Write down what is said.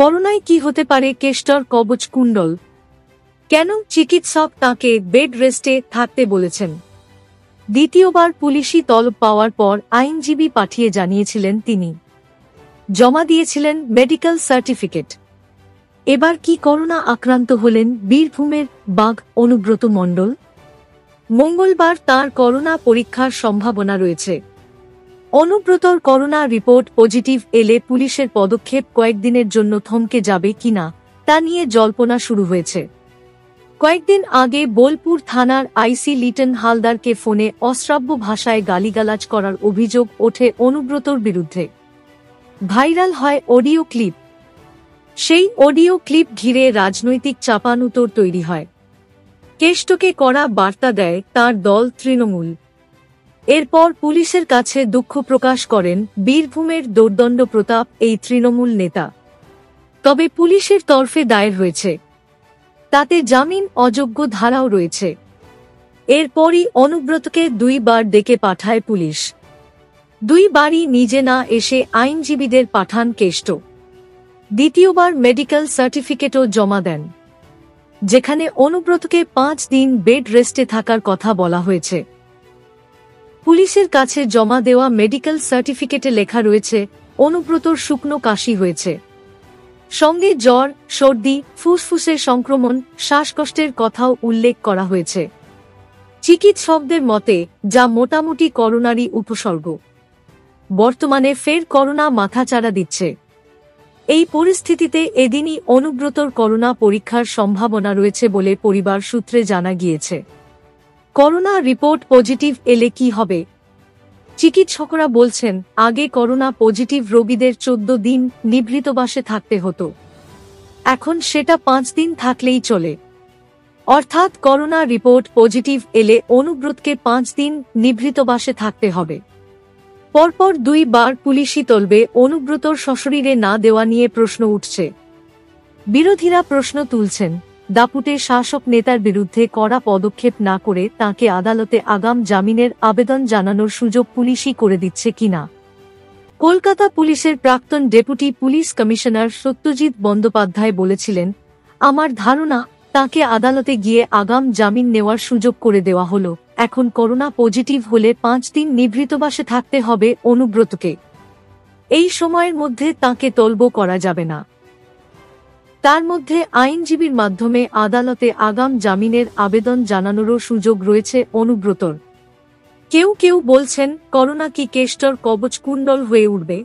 করোনায় কি হতে পারে কেষ্টর কবচ কুণ্ডল? কেন চিকিৎসক তাকে বেড রেস্টে থাকতে বলেছেন? দ্বিতীয়বার পুলিশি তলব পাওয়ার পর আইনজীবী পাঠিয়ে জানিয়েছিলেন তিনি জমা দিয়েছিলেন মেডিকেল সার্টিফিকেট। এবার কি করোনা আক্রান্ত হলেন বীরভূমের বাঘ অনুব্রত মণ্ডল? মঙ্গলবার তার করোনা পরীক্ষার সম্ভাবনা রয়েছে। অনুব্রতর করোনা রিপোর্ট পজিটিভ এলে পুলিশের পদক্ষেপ কয়েকদিনের জন্য থমকে যাবে কিনা তা নিয়ে জল্পনা শুরু হয়েছে। কয়েকদিন আগে বোলপুর থানার আইসি লিটন হালদারকে ফোনে অশ্রাব্য ভাষায় গালিগালাজ করার অভিযোগ ওঠে অনুব্রতর বিরুদ্ধে। ভাইরাল হয় অডিও ক্লিপ। সেই অডিও ক্লিপ ঘিরে রাজনৈতিক চাপানুতোর তৈরি হয়। কেষ্টকে কড়া বার্তা দেয় তার দল তৃণমূল। এরপর পুলিশের কাছে দুঃখ প্রকাশ করেন বীরভূমের দোর্দণ্ড প্রতাপ এই তৃণমূল নেতা। তবে পুলিশের তরফে দায়ের হয়েছে, তাতে জামিন অযোগ্য ধারাও রয়েছে। এরপরই অনুব্রতকে 2 বার ডেকে পাঠায় পুলিশ। 2 বারই নিজে না এসে আইনজীবীদের পাঠান কেষ্ট। দ্বিতীয়বার মেডিকেল সার্টিফিকেটও জমা দেন, যেখানে অনুব্রতকে 5 দিন বেড রেস্টে থাকার কথা বলা হয়েছে। পুলিশের কাছে জমা দেওয়া মেডিকেল সার্টিফিকেটে লেখা রয়েছে অনুব্রতর শুকনো কাশি হয়েছে, সঙ্গে জ্বর, সর্দি, ফুসফুসের সংক্রমণ, শ্বাসকষ্টের কথাও উল্লেখ করা হয়েছে। চিকিৎসকদের মতে যা মোটামুটি করোনারই উপসর্গ। বর্তমানে ফের করোনা মাথাচাড়া দিচ্ছে। এই পরিস্থিতিতে এদিনই অনুব্রতর করোনা পরীক্ষার সম্ভাবনা রয়েছে বলে পরিবার সূত্রে জানা গিয়েছে। করোনা রিপোর্ট পজিটিভ এলে কি হবে? চিকিৎসকরা বলছেন আগে করোনা পজিটিভ রোগীদের 14 দিন নিভৃতবাসে থাকতে হতো, এখন সেটা 5 দিন থাকলেই চলে। অর্থাৎ করোনা রিপোর্ট পজিটিভ এলে অনুব্রতকে 5 দিন নিভৃতবাসে থাকতে হবে। পরপর 2 বার পুলিশি তলবে অনুব্রতর সশরীরে না দেওয়া নিয়ে প্রশ্ন উঠছে। বিরোধীরা প্রশ্ন তুলছেন দাপুটে শাসক নেতার বিরুদ্ধে কড়া পদক্ষেপ না করে তাঁকে আদালতে আগাম জামিনের আবেদন জানানোর সুযোগ পুলিশই করে দিচ্ছে কিনা। কলকাতা পুলিশের প্রাক্তন deputy police commissioner Satyajit Bandyopadhyay বলেছিলেন, আমার ধারণা তাঁকে আদালতে গিয়ে আগাম জামিন নেওয়ার সুযোগ করে দেওয়া হলো। এখন করোনা পজিটিভ হলে 5 দিন নিভৃতবাসে থাকতে হবে অনুব্রতকে। এই সময়ের মধ্যে তাঁকে তলব করা যাবে না। তার মধ্যে আইনজীবীর মাধ্যমে আদালতে আগাম জামিনের আবেদন জানানোরও সুযোগ রয়েছে অনুব্রতর। কেউ কেউ বলছেন করোনা কি কেষ্টর কবচ কুণ্ডল হয়ে উঠবে?